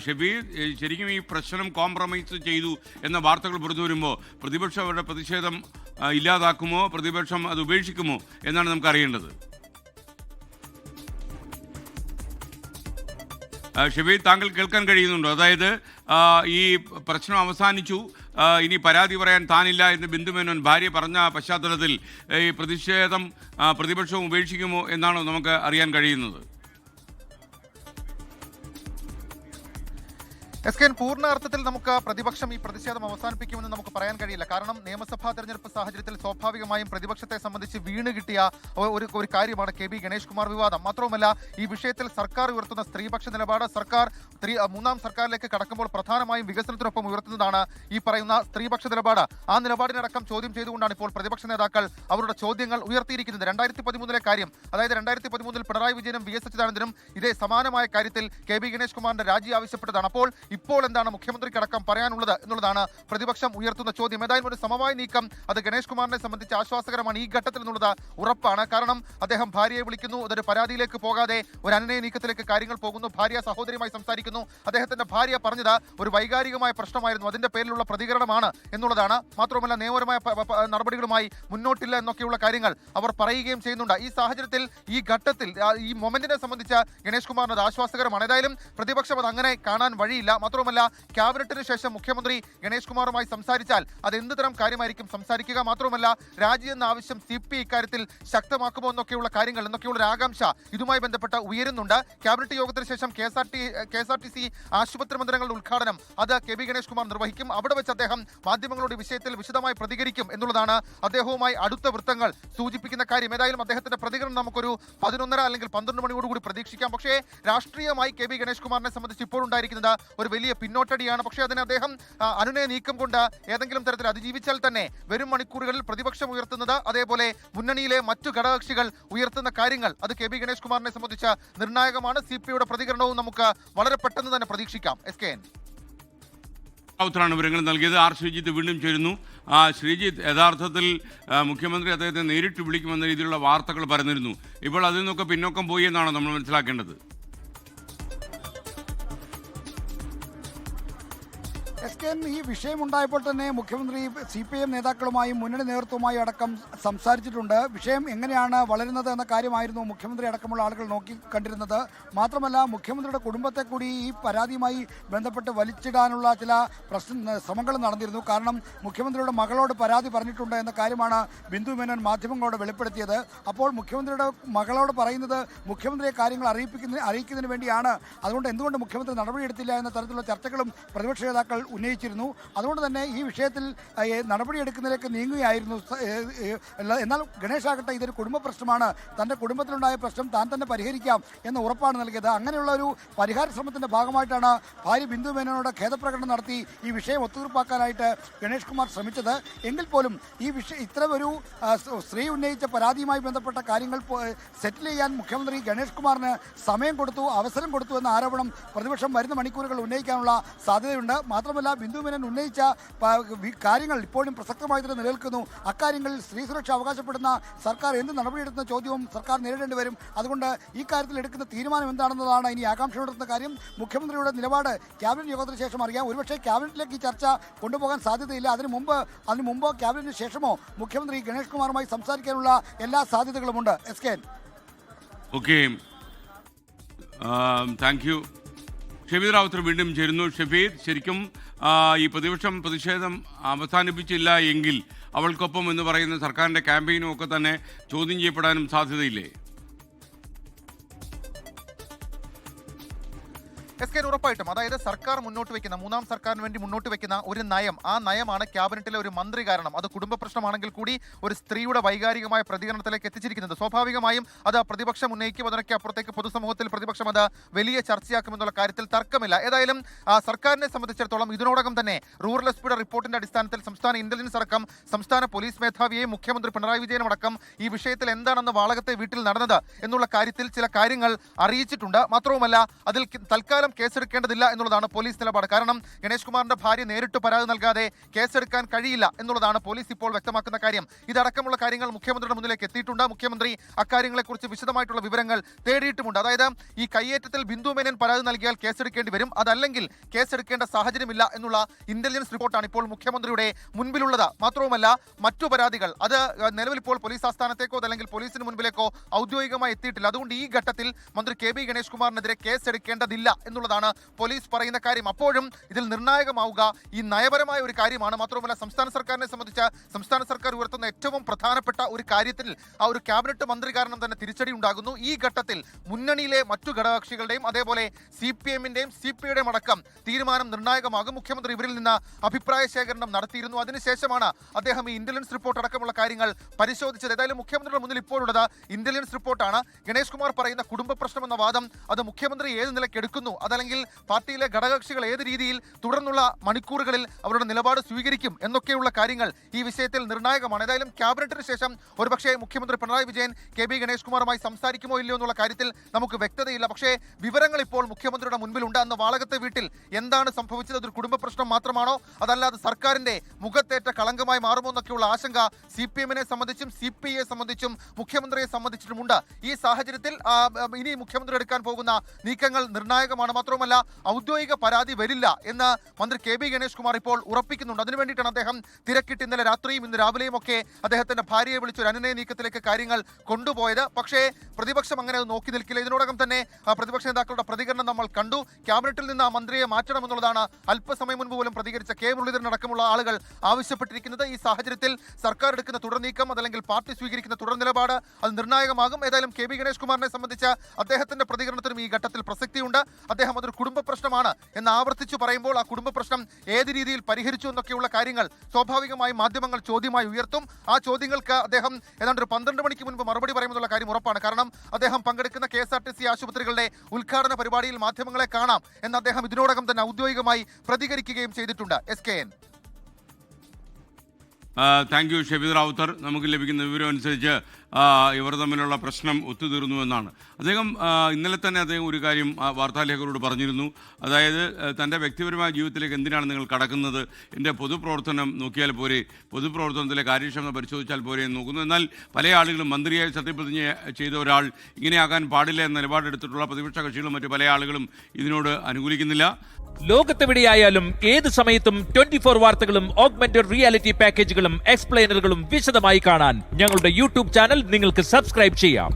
ഷബീർ, ശരിക്കും ഈ പ്രശ്നം കോംപ്രമൈസ് ചെയ്തു എന്ന വാർത്തകൾ പുറത്തു വരുമ്പോൾ പ്രതിപക്ഷം അവരുടെ പ്രതിഷേധം ഇല്ലാതാക്കുമോ, പ്രതിപക്ഷം അത് ഉപേക്ഷിക്കുമോ എന്നാണ് നമുക്ക് അറിയേണ്ടത്. ഷബീർ, താങ്കൾ കേൾക്കാൻ കഴിയുന്നുണ്ടോ? അതായത് ഈ പ്രശ്നം അവസാനിച്ചു, ഇനി പരാതി പറയാൻ താനില്ല എന്ന് ബിന്ദുമേനോൻ ഭാര്യ പറഞ്ഞ പശ്ചാത്തലത്തിൽ ഈ പ്രതിഷേധം പ്രതിപക്ഷവും ഉപേക്ഷിക്കുമോ എന്നാണോ നമുക്ക് അറിയാൻ കഴിയുന്നത്? എസ്കെൻ, പൂർണ്ണ അർത്ഥത്തിൽ നമുക്ക് പ്രതിപക്ഷം ഈ പ്രതിഷേധം അവസാനിപ്പിക്കുമെന്ന് നമുക്ക് പറയാൻ കഴിയില്ല. കാരണം നിയമസഭാ തെരഞ്ഞെടുപ്പ് സാഹചര്യത്തിൽ സ്വാഭാവികമായി പ്രതിപക്ഷത്തെ സംബന്ധിച്ച് വീണ് കിട്ടിയ ഒരു കാര്യമാണ് കെ ബി ഗണേഷ് കുമാർ വിവാദം. മാത്രവുമല്ല, ഈ വിഷയത്തിൽ സർക്കാർ ഉയർത്തുന്ന സ്ത്രീപക്ഷ നിലപാട് സർക്കാർ മൂന്നാം സർക്കാരിലേക്ക് കടക്കുമ്പോൾ പ്രധാനമായും വികസനത്തിനൊപ്പം ഉയർത്തുന്നതാണ് ഈ പറയുന്ന സ്ത്രീപക്ഷ നിലപാട്. ആ നിലപാടിനടക്കം ചോദ്യം ചെയ്തുകൊണ്ടാണ് ഇപ്പോൾ പ്രതിപക്ഷ നേതാക്കൾ അവരുടെ ചോദ്യങ്ങൾ ഉയർത്തിയിരിക്കുന്നത്. 2013 കാര്യം, അതായത് 2013 പിണറായി വിജയനും വി എസ് അച്യുതാനന്ദനും ഇതേ സമാനമായ കാര്യത്തിൽ കെ ബി ഗണേഷ് കുമാറിന്റെ രാജി ആവശ്യപ്പെട്ടതാണ്. അപ്പോൾ ഇപ്പോൾ എന്താണ് മുഖ്യമന്ത്രിക്കടക്കം പറയാനുള്ളത് എന്നുള്ളതാണ് പ്രതിപക്ഷം ഉയർത്തുന്ന ചോദ്യം. ഏതായാലും ഒരു സമവായ നീക്കം അത് ഗണേഷ് കുമാറിനെ സംബന്ധിച്ച് ആശ്വാസകരമാണ് ഈ ഘട്ടത്തിൽ എന്നുള്ളത് ഉറപ്പാണ്. കാരണം അദ്ദേഹം ഭാര്യയെ വിളിക്കുന്നു, അതൊരു പരാതിയിലേക്ക് പോകാതെ ഒരു അനുനയ നീക്കത്തിലേക്ക് കാര്യങ്ങൾ പോകുന്നു. ഭാര്യ സഹോദരിയുമായി സംസാരിക്കുന്നു. അദ്ദേഹത്തിന്റെ ഭാര്യ പറഞ്ഞത് ഒരു വൈകാരികമായ പ്രശ്നമായിരുന്നു, അതിന്റെ പേരിലുള്ള പ്രതികരണമാണ് എന്നുള്ളതാണ്. മാത്രമല്ല, നിയമപരമായ നടപടികളുമായി മുന്നോട്ടില്ല എന്നൊക്കെയുള്ള കാര്യങ്ങൾ അവർ പറയുകയും ചെയ്യുന്നുണ്ട്. ഈ സാഹചര്യത്തിൽ ഈ ഘട്ടത്തിൽ ഈ മൊമെന്റിനെ സംബന്ധിച്ച് ഗണേഷ് കുമാറിന് അത് ആശ്വാസകരമാണ്. ഏതായാലും പ്രതിപക്ഷം അത് അങ്ങനെ കാണാൻ വഴിയില്ല. മാത്രമല്ല, ക്യാബിനറ്റിന് ശേഷം മുഖ്യമന്ത്രി ഗണേഷ് കുമാറുമായി സംസാരിച്ചാൽ അത് എന്ത് തരം കാര്യമായിരിക്കും സംസാരിക്കുക? മാത്രമല്ല, രാജി എന്ന ആവശ്യം CP ഇക്കാര്യത്തിൽ ശക്തമാക്കുമോ എന്നൊക്കെയുള്ള കാര്യങ്ങൾ, എന്നൊക്കെയുള്ള ഒരു ആകാംക്ഷ ഇതുമായി ബന്ധപ്പെട്ട് ഉയരുന്നുണ്ട്. ക്യാബിനറ്റ് യോഗത്തിന് ശേഷം KSRTC ആശുപത്രി മന്ദിരങ്ങളുടെ ഉദ്ഘാടനം അത് കെ ബി ഗണേഷ് കുമാർ നിർവഹിക്കും. അവിടെ വെച്ച് അദ്ദേഹം മാധ്യമങ്ങളോട് വിഷയത്തിൽ വിശദമായി പ്രതികരിക്കും എന്നുള്ളതാണ് അദ്ദേഹവുമായി അടുത്ത വൃത്തങ്ങൾ സൂചിപ്പിക്കുന്ന കാര്യം. ഏതായാലും അദ്ദേഹത്തിന്റെ പ്രതികരണം നമുക്കൊരു 11:30 അല്ലെങ്കിൽ 12 മണിയോടുകൂടി പ്രതീക്ഷിക്കാം. പക്ഷേ രാഷ്ട്രീയമായി കെ ബി ഗണേഷ് കുമാറിനെ സംബന്ധിച്ച് ഇപ്പോൾ ഉണ്ടായിരിക്കുന്നത് ഒരു വലിയ പിന്നോട്ടടിയാണ്. പക്ഷേ അതിന് അദ്ദേഹം അനുനയ നീക്കം കൊണ്ട് ഏതെങ്കിലും തരത്തിൽ അതിജീവിച്ചാൽ തന്നെ വരും മണിക്കൂറുകളിൽ പ്രതിപക്ഷം ഉയർത്തുന്നത്, അതേപോലെ മുന്നണിയിലെ മറ്റു ഘടകകക്ഷികൾ ഉയർത്തുന്ന കാര്യങ്ങൾ അത് കെ ബി ഗണേഷ് കുമാറിനെ സംബന്ധിച്ച് നിർണായകമാണ്. CPയുടെ പ്രതികരണവും നമുക്ക് വളരെ പെട്ടെന്ന് തന്നെ പ്രതീക്ഷിക്കാം. SKN ാണ് വിവരങ്ങൾ നൽകിയത്. ആർ ശ്രീജിത്ത് വീണ്ടും ചേരുന്നു. ശ്രീജിത്ത്, യഥാർത്ഥത്തിൽ മുഖ്യമന്ത്രി അദ്ദേഹത്തെ നേരിട്ട് വിളിക്കുമെന്ന രീതിയിലുള്ള വാർത്തകൾ പറഞ്ഞിരുന്നു. ഇപ്പോൾ അതിൽ നിന്നൊക്കെ പിന്നോക്കം പോയി എന്നാണോ നമ്മൾ മനസ്സിലാക്കേണ്ടത്? ഈ വിഷയമുണ്ടായപ്പോൾ തന്നെ മുഖ്യമന്ത്രി CPIM നേതാക്കളുമായും മുന്നണി നേതൃത്വവുമായും അടക്കം സംസാരിച്ചിട്ടുണ്ട്. വിഷയം എങ്ങനെയാണ് വളരുന്നത് എന്ന കാര്യമായിരുന്നു മുഖ്യമന്ത്രി അടക്കമുള്ള ആളുകൾ നോക്കിക്കണ്ടിരുന്നത്. മാത്രമല്ല, മുഖ്യമന്ത്രിയുടെ കുടുംബത്തെ കൂടി ഈ പരാതിയുമായി ബന്ധപ്പെട്ട് വലിച്ചിടാനുള്ള ചില ശ്രമങ്ങൾ നടന്നിരുന്നു. കാരണം മുഖ്യമന്ത്രിയുടെ മകളോട് പരാതി പറഞ്ഞിട്ടുണ്ട് എന്ന കാര്യമാണ് ബിന്ദു മേനോൻ മാധ്യമങ്ങളോട് വെളിപ്പെടുത്തിയത്. അപ്പോൾ മുഖ്യമന്ത്രിയുടെ മകളോട് പറയുന്നത് മുഖ്യമന്ത്രിയെ കാര്യങ്ങൾ അറിയിക്കുന്നതിന് വേണ്ടിയാണ്. അതുകൊണ്ട് എന്തുകൊണ്ട് മുഖ്യമന്ത്രി നടപടിയെടുത്തില്ല എന്ന തരത്തിലുള്ള ചർച്ചകളും പ്രതിപക്ഷ നേതാക്കൾ ഉന്നയിച്ചിരുന്നു. അതുകൊണ്ട് തന്നെ ഈ വിഷയത്തിൽ നടപടിയെടുക്കുന്നതിലേക്ക് നീങ്ങുകയായിരുന്നു. എന്നാൽ ഗണേഷ് ആകട്ടെ ഇതൊരു കുടുംബ പ്രശ്നമാണ്, തൻ്റെ കുടുംബത്തിലുണ്ടായ പ്രശ്നം താൻ തന്നെ പരിഹരിക്കാം എന്ന ഉറപ്പാണ് നൽകിയത്. അങ്ങനെയുള്ള ഒരു പരിഹാര ശ്രമത്തിൻ്റെ ഭാഗമായിട്ടാണ് ഭാര്യ ബിന്ദു മേനോനോട് ഖേദപ്രകടനം നടത്തി ഈ വിഷയം ഒത്തുതീർപ്പാക്കാനായിട്ട് ഗണേഷ് കുമാർ ശ്രമിച്ചത്. എങ്കിൽ പോലും ഈ ഇത്തരമൊരു സ്ത്രീ ഉന്നയിച്ച പരാതിയുമായി ബന്ധപ്പെട്ട കാര്യങ്ങൾ സെറ്റിൽ ചെയ്യാൻ മുഖ്യമന്ത്രി ഗണേഷ് കുമാറിന് സമയം കൊടുത്തു, അവസരം കൊടുത്തു എന്ന ആരോപണം പ്രതിപക്ഷം വരുന്ന മണിക്കൂറുകൾ ഉന്നയിക്കാനുള്ള സാധ്യതയുണ്ട്. മാത്രമല്ല, ബിന്ദു മേനോൻ ഉന്നയിച്ച കാര്യങ്ങൾ ഇപ്പോഴും പ്രസക്തമായി തന്നെ നിലനിൽക്കുന്നു. അക്കാര്യങ്ങളിൽ സ്ത്രീ സുരക്ഷ അവകാശപ്പെടുന്ന സർക്കാർ എന്ത് നടപടിയെടുക്കുന്ന ചോദ്യവും സർക്കാർ നേരിടേണ്ടി വരും. അതുകൊണ്ട് ഈ കാര്യത്തിൽ എടുക്കുന്ന തീരുമാനം എന്താണെന്നതാണ് ഇനി ആകാംക്ഷയോടുന്ന കാര്യം. മുഖ്യമന്ത്രിയുടെ നിലപാട് ക്യാബിനറ്റ് യോഗത്തിന് ശേഷം അറിയാം. ഒരുപക്ഷെ ക്യാബിനറ്റിലേക്ക് ഈ ചർച്ച കൊണ്ടുപോകാൻ സാധ്യതയില്ല. അതിനു മുമ്പോ ക്യാബിനറ്റിന് ശേഷമോ മുഖ്യമന്ത്രി ഗണേഷ് കുമാറുമായി സംസാരിക്കാനുള്ള എല്ലാ സാധ്യതകളുമുണ്ട്. SKN. Okay, thank you. Shabeer Rowther വീണ്ടും ചേരുന്നു. ഷബീർ, ശരിക്കും ഈ പ്രതിഷേധം അവസാനിപ്പിച്ചില്ല എങ്കിൽ അവൾക്കൊപ്പം എന്ന് പറയുന്ന സർക്കാരിൻ്റെ ക്യാമ്പയിനും ഒക്കെ തന്നെ ചോദ്യം ചെയ്യപ്പെടാനും സാധ്യതയില്ലേ? SKN ഉറപ്പായിട്ടും, അതായത് സർക്കാർ മുന്നോട്ട് വെക്കുന്ന, മൂന്നാം സർക്കാരിന് വേണ്ടി മുന്നോട്ട് വെക്കുന്ന ഒരു നയം, ആ നയമാണ് ക്യാബിനറ്റിലെ ഒരു മന്ത്രി കാരണം അത് കുടുംബ പ്രശ്നമാണെങ്കിൽ കൂടി ഒരു സ്ത്രീയുടെ വൈകാരികമായ പ്രതികരണത്തിലേക്ക് എത്തിച്ചിരിക്കുന്നത്. സ്വാഭാവികമായും അത് പ്രതിപക്ഷം ഉന്നയിക്കും. അതിനൊക്കെ അപ്പുറത്തേക്ക് പൊതുസമൂഹത്തിൽ പ്രതിപക്ഷം അത് വലിയ ചർച്ചയാക്കുമെന്നുള്ള കാര്യത്തിൽ തർക്കമില്ല. ഏതായാലും സർക്കാരിനെ സംബന്ധിച്ചിടത്തോളം ഇതിനോടകം തന്നെ റൂറൽ SPയുടെ റിപ്പോർട്ടിന്റെ അടിസ്ഥാനത്തിൽ സംസ്ഥാന ഇന്റലിജൻസ് അടക്കം സംസ്ഥാന പോലീസ് മേധാവിയെയും മുഖ്യമന്ത്രി പിണറായി വിജയനും അടക്കം ഈ വിഷയത്തിൽ എന്താണെന്ന് വാളകത്തെ വീട്ടിൽ നടന്നത് എന്നുള്ള കാര്യത്തിൽ ചില കാര്യങ്ങൾ അറിയിച്ചിട്ടുണ്ട്. മാത്രവുമല്ല, അതിൽ തൽക്കാലം തൽക്കാലം കേസെടുക്കേണ്ടതില്ല എന്നുള്ളതാണ് പോലീസ് നിലപാട്. കാരണം ഗണേഷ് കുമാറിന്റെ ഭാര്യ നേരിട്ട് പരാതി നൽകാതെ കേസെടുക്കാൻ കഴിയില്ല എന്നുള്ളതാണ് പോലീസ് ഇപ്പോൾ വ്യക്തമാക്കുന്ന കാര്യം. ഇതടക്കമുള്ള കാര്യങ്ങൾ മുഖ്യമന്ത്രിയുടെ മുന്നിലേക്ക് എത്തിയിട്ടുണ്ട്. മുഖ്യമന്ത്രി അക്കാര്യങ്ങളെക്കുറിച്ച് വിശദമായിട്ടുള്ള വിവരങ്ങൾ തേടിയിട്ടുമുണ്ട്. അതായത് ഈ കയ്യേറ്റത്തിൽ ബിന്ദു മേനോൻ പരാതി നൽകിയാൽ കേസെടുക്കേണ്ടി വരും, അതല്ലെങ്കിൽ കേസെടുക്കേണ്ട സാഹചര്യമില്ല എന്നുള്ള ഇന്റലിജൻസ് റിപ്പോർട്ടാണ് ഇപ്പോൾ മുഖ്യമന്ത്രിയുടെ മുൻപിലുള്ളത്. മാത്രവുമല്ല മറ്റു പരാതികൾ അത് നിലവിൽ ഇപ്പോൾ പോലീസ് ആസ്ഥാനത്തേക്കോ അല്ലെങ്കിൽ പോലീസിന് മുൻപിലേക്കോ ഔദ്യോഗികമായി എത്തിയിട്ടില്ല. അതുകൊണ്ട് ഈ ഘട്ടത്തിൽ മന്ത്രി കെ ബി ഗണേഷ് കുമാറിനെതിരെ കേസെടുക്കേണ്ടതില്ല എന്നുള്ളതാണ് പോലീസ് പറയുന്ന കാര്യം. അപ്പോഴും ഇതിൽ നിർണായകമാവുക ഈ നയപരമായ ഒരു കാര്യമാണ്. മാത്രമല്ല സംസ്ഥാന സർക്കാരിനെ സംബന്ധിച്ച് സംസ്ഥാന സർക്കാർ ഉയർത്തുന്ന ഏറ്റവും പ്രധാനപ്പെട്ട ഒരു കാര്യത്തിൽ ആ ഒരു ക്യാബിനറ്റ് മന്ത്രി കാരണം തന്നെ തിരിച്ചടി ഉണ്ടാകുന്നു. ഈ ഘട്ടത്തിൽ മുന്നണിയിലെ മറ്റു ഘടകകക്ഷികളുടെയും അതേപോലെ CPM-ന്റെയും CPI-യുടെയും അടക്കം തീരുമാനം നിർണായകമാകും. മുഖ്യമന്ത്രി ഇവരിൽ നിന്ന് അഭിപ്രായ ശേഖരണം നടത്തിയിരുന്നു. അതിനുശേഷമാണ് അദ്ദേഹം ഈ ഇന്റലിജൻസ് റിപ്പോർട്ട് അടക്കമുള്ള കാര്യങ്ങൾ പരിശോധിച്ചത്. ഏതായാലും മുഖ്യമന്ത്രിയുടെ മുന്നിൽ ഇപ്പോഴുള്ളത് ഇന്റലിജൻസ് റിപ്പോർട്ടാണ്. ഗണേഷ് കുമാർ പറയുന്ന കുടുംബ പ്രശ്നം എന്ന വാദം അത് മുഖ്യമന്ത്രി ഏത് നിലയ്ക്ക് എടുക്കുന്നു, അതല്ലെങ്കിൽ പാർട്ടിയിലെ ഘടകകക്ഷികൾ ഏത് രീതിയിൽ തുടർന്നുള്ള മണിക്കൂറുകളിൽ അവരുടെ നിലപാട് സ്വീകരിക്കും എന്നൊക്കെയുള്ള കാര്യങ്ങൾ ഈ വിഷയത്തിൽ നിർണായകമാണ്. ഏതായാലും ക്യാബിനറ്റിന് ശേഷം ഒരുപക്ഷേ മുഖ്യമന്ത്രി പിണറായി വിജയൻ കെ ബി ഗണേഷ് കുമാറുമായി സംസാരിക്കുമോ ഇല്ലയോ എന്നുള്ള കാര്യത്തിൽ നമുക്ക് വ്യക്തതയില്ല. പക്ഷേ വിവരങ്ങൾ ഇപ്പോൾ മുഖ്യമന്ത്രിയുടെ മുൻപിലുണ്ട്. അന്ന് വാളകത്തെ വീട്ടിൽ എന്താണ് സംഭവിച്ചത്, അതൊരു കുടുംബ പ്രശ്നം മാത്രമാണോ, അതല്ലാതെ സർക്കാരിന്റെ മുഖത്തേറ്റ കളങ്കമായി മാറുമോ എന്നൊക്കെയുള്ള ആശങ്ക CPM-നെ സംബന്ധിച്ചും CPI-യെ സംബന്ധിച്ചും മുഖ്യമന്ത്രിയെ സംബന്ധിച്ചിട്ടുമുണ്ട്. ഈ സാഹചര്യത്തിൽ ഇനി മുഖ്യമന്ത്രി എടുക്കാൻ പോകുന്ന നീക്കങ്ങൾ നിർണായകമാണ്. മാത്രവുമല്ല ഔദ്യോഗിക പരാതി വരില്ല എന്ന് മന്ത്രി കെ ബി ഗണേഷ് കുമാർ ഇപ്പോൾ ഉറപ്പിക്കുന്നുണ്ട്. അതിനുവേണ്ടിയിട്ടാണ് അദ്ദേഹം തിരക്കിട്ട് ഇന്നലെ രാത്രിയും ഇന്ന് രാവിലെയും ഒക്കെ അദ്ദേഹത്തിന്റെ ഭാര്യയെ വിളിച്ചൊരു അനുനയ നീക്കത്തിലേക്ക് കാര്യങ്ങൾ കൊണ്ടുപോയത്. പക്ഷേ പ്രതിപക്ഷം അങ്ങനെ അത് നോക്കി നിൽക്കില്ല. ഇതിനോടകം തന്നെ പ്രതിപക്ഷ നേതാക്കളുടെ പ്രതികരണം നമ്മൾ കണ്ടു. ക്യാബിനറ്റിൽ നിന്ന് ആ മന്ത്രിയെ മാറ്റണമെന്നുള്ളതാണ് അല്പസമയം മുൻപ് പോലും പ്രതികരിച്ച കെ മുരളീധരൻ അടക്കമുള്ള ആളുകൾ ആവശ്യപ്പെട്ടിരിക്കുന്നത്. ഈ സാഹചര്യത്തിൽ സർക്കാർ എടുക്കുന്ന തുടർ നീക്കം അതല്ലെങ്കിൽ പാർട്ടി സ്വീകരിക്കുന്ന തുടർ നിലപാട് അത് നിർണായകമാകും. ഏതായാലും കെ ബി ഗണേഷ് കുമാറിനെ സംബന്ധിച്ച് അദ്ദേഹത്തിന്റെ പ്രതികരണത്തിനും ഈ ഘട്ടത്തിൽ പ്രസക്തിയുണ്ട്. അദ്ദേഹം അതൊരു കുടുംബ പ്രശ്നമാണ് എന്ന് ആവർത്തിച്ചു പറയുമ്പോൾ ആ കുടുംബ പ്രശ്നം ഏത് രീതിയിൽ പരിഹരിച്ചു എന്നൊക്കെയുള്ള കാര്യങ്ങൾ സ്വാഭാവികമായും മാധ്യമങ്ങൾ ചോദ്യമായി ഉയർത്തും. ആ ചോദ്യങ്ങൾക്ക് അദ്ദേഹം ഏതാണ്ട് ഒരു 12 മണിക്ക് മുൻപ് മറുപടി പറയുമെന്നുള്ള കാര്യം ഉറപ്പാണ്. കാരണം അദ്ദേഹം പങ്കെടുക്കുന്ന KSRTC ആശുപത്രികളുടെ ഉദ്ഘാടന പരിപാടിയിൽ മാധ്യമങ്ങളെ കാണാം എന്ന് അദ്ദേഹം ഇതിനോടകം തന്നെ ഔദ്യോഗികമായി പ്രതികരിക്കുകയും ചെയ്തിട്ടുണ്ട്. SKN. Thank you Shabeed Rawther. നമുക്ക് ലഭിക്കുന്ന വിവരം അനുസരിച്ച് ഇവർ തമ്മിലുള്ള പ്രശ്നം ഒത്തുതീർന്നു എന്നാണ്. അദ്ദേഹം ഇന്നലെ തന്നെ അദ്ദേഹം ഒരു കാര്യം വാർത്താലേഖകരോട് പറഞ്ഞിരുന്നു. അതായത് തൻ്റെ വ്യക്തിപരമായ ജീവിതത്തിലേക്ക് എന്തിനാണ് നിങ്ങൾ കടക്കുന്നത്, എൻ്റെ പൊതുപ്രവർത്തനം നോക്കിയാൽ പോരെ, പൊതുപ്രവർത്തനത്തിലെ കാര്യക്ഷമത പരിശോധിച്ചാൽ പോരെ എന്ന് നോക്കുന്നു. എന്നാൽ പല ആളുകളും മന്ത്രിയായി സത്യപ്രതിജ്ഞ ചെയ്ത ഒരാൾ ഇങ്ങനെയാകാൻ പാടില്ല എന്ന നിലപാടെടുത്തിട്ടുള്ള പ്രതിപക്ഷ കക്ഷികളും മറ്റു പല ആളുകളും ഇതിനോട് അനുകൂലിക്കുന്നില്ല. ലോകത്തെവിടെയായാലും ഏത് സമയത്തും 24 വാർത്തകളും ഓഗ്മെന്റഡ് റിയാലിറ്റി പാക്കേജുകളും എക്സ്പ്ലെയിനറുകളും വിശദമായി കാണാൻ ഞങ്ങളുടെ യൂട്യൂബ് ചാനൽ നിങ്ങൾക്ക് സബ്സ്ക്രൈബ് ചെയ്യാം.